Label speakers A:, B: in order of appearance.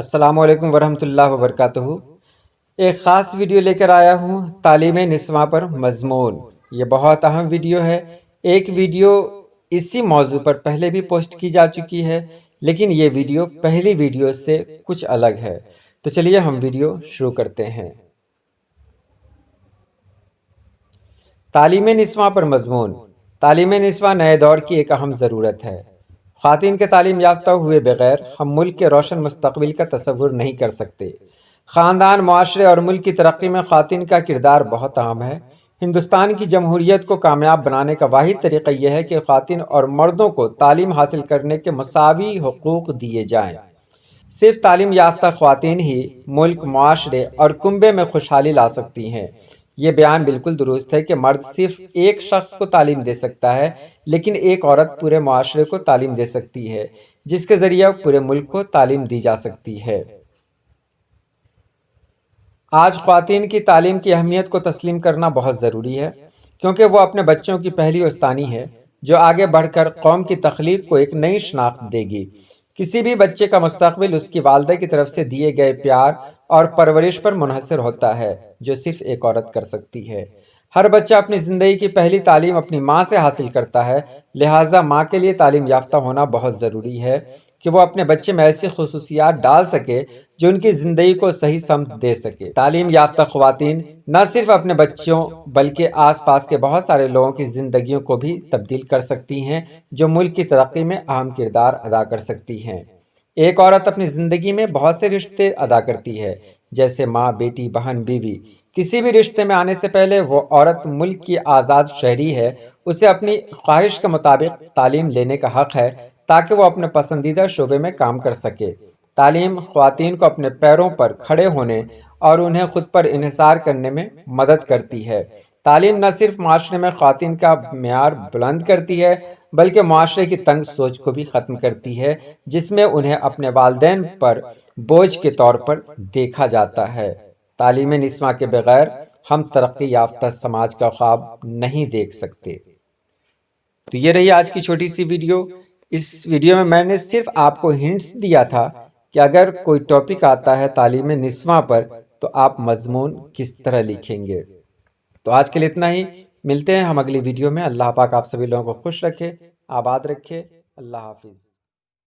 A: السلام علیکم ورحمۃ اللہ وبرکاتہ۔ ایک خاص ویڈیو لے کر آیا ہوں تعلیم نسواں پر مضمون۔ یہ بہت اہم ویڈیو ہے۔ ایک ویڈیو اسی موضوع پر پہلے بھی پوسٹ کی جا چکی ہے، لیکن یہ ویڈیو پہلی ویڈیو سے کچھ الگ ہے۔ تو چلیے ہم ویڈیو شروع کرتے ہیں۔ تعلیم نسواں پر مضمون۔ تعلیم نسواں نئے دور کی ایک اہم ضرورت ہے۔ خواتین کے تعلیم یافتہ ہوئے بغیر ہم ملک کے روشن مستقبل کا تصور نہیں کر سکتے۔ خاندان، معاشرے اور ملک کی ترقی میں خواتین کا کردار بہت اہم ہے۔ ہندوستان کی جمہوریت کو کامیاب بنانے کا واحد طریقہ یہ ہے کہ خواتین اور مردوں کو تعلیم حاصل کرنے کے مساوی حقوق دیے جائیں۔ صرف تعلیم یافتہ خواتین ہی ملک، معاشرے اور کنبے میں خوشحالی لا سکتی ہیں۔ یہ بیان بالکل درست ہے کہ مرد صرف ایک شخص کو تعلیم دے سکتا ہے، لیکن ایک عورت پورے معاشرے کو تعلیم دے سکتی ہے، جس کے ذریعے پورے ملک کو تعلیم دی جا سکتی ہے۔ آج خواتین کی تعلیم کی اہمیت کو تسلیم کرنا بہت ضروری ہے، کیونکہ وہ اپنے بچوں کی پہلی استانی ہے، جو آگے بڑھ کر قوم کی تخلیق کو ایک نئی شناخت دے گی۔ کسی بھی بچے کا مستقبل اس کی والدہ کی طرف سے دیے گئے پیار اور پرورش پر منحصر ہوتا ہے، جو صرف ایک عورت کر سکتی ہے۔ ہر بچہ اپنی زندگی کی پہلی تعلیم اپنی ماں سے حاصل کرتا ہے، لہٰذا ماں کے لیے تعلیم یافتہ ہونا بہت ضروری ہے کہ وہ اپنے بچے میں ایسی خصوصیات ڈال سکے جو ان کی زندگی کو صحیح سمت دے سکے۔ تعلیم یافتہ خواتین نہ صرف اپنے بچوں بلکہ آس پاس کے بہت سارے لوگوں کی زندگیوں کو بھی تبدیل کر سکتی ہیں، جو ملک کی ترقی میں اہم کردار ادا کر سکتی ہیں۔ ایک عورت اپنی زندگی میں بہت سے رشتے ادا کرتی ہے، جیسے ماں، بیٹی، بہن، بیوی۔ کسی بھی رشتے میں آنے سے پہلے وہ عورت ملک کی آزاد شہری ہے۔ اسے اپنی خواہش کے مطابق تعلیم لینے کا حق ہے تاکہ وہ اپنے پسندیدہ شعبے میں کام کر سکے۔ تعلیم خواتین کو اپنے پیروں پر کھڑے ہونے اور انہیں خود پر انحصار کرنے میں مدد کرتی ہے۔ تعلیم نہ صرف معاشرے میں خواتین کا معیار بلند کرتی ہے، بلکہ معاشرے کی تنگ سوچ کو بھی ختم کرتی ہے، جس میں انہیں اپنے والدین پر بوجھ کے طور پر دیکھا جاتا ہے۔ تعلیم نسواں کے بغیر ہم ترقی یافتہ سماج کا خواب نہیں دیکھ سکتے۔ تو یہ رہی آج کی چھوٹی سی ویڈیو۔ اس ویڈیو میں نے صرف آپ کو ہنٹس دیا تھا کہ اگر کوئی ٹاپک آتا ہے تعلیم نسواں پر تو آپ مضمون کس طرح لکھیں گے۔ تو آج کے لیے اتنا ہی، ملتے ہیں ہم اگلی ویڈیو میں۔ اللہ پاک آپ سبھی لوگوں کو خوش رکھے، آباد رکھے۔ اللہ حافظ۔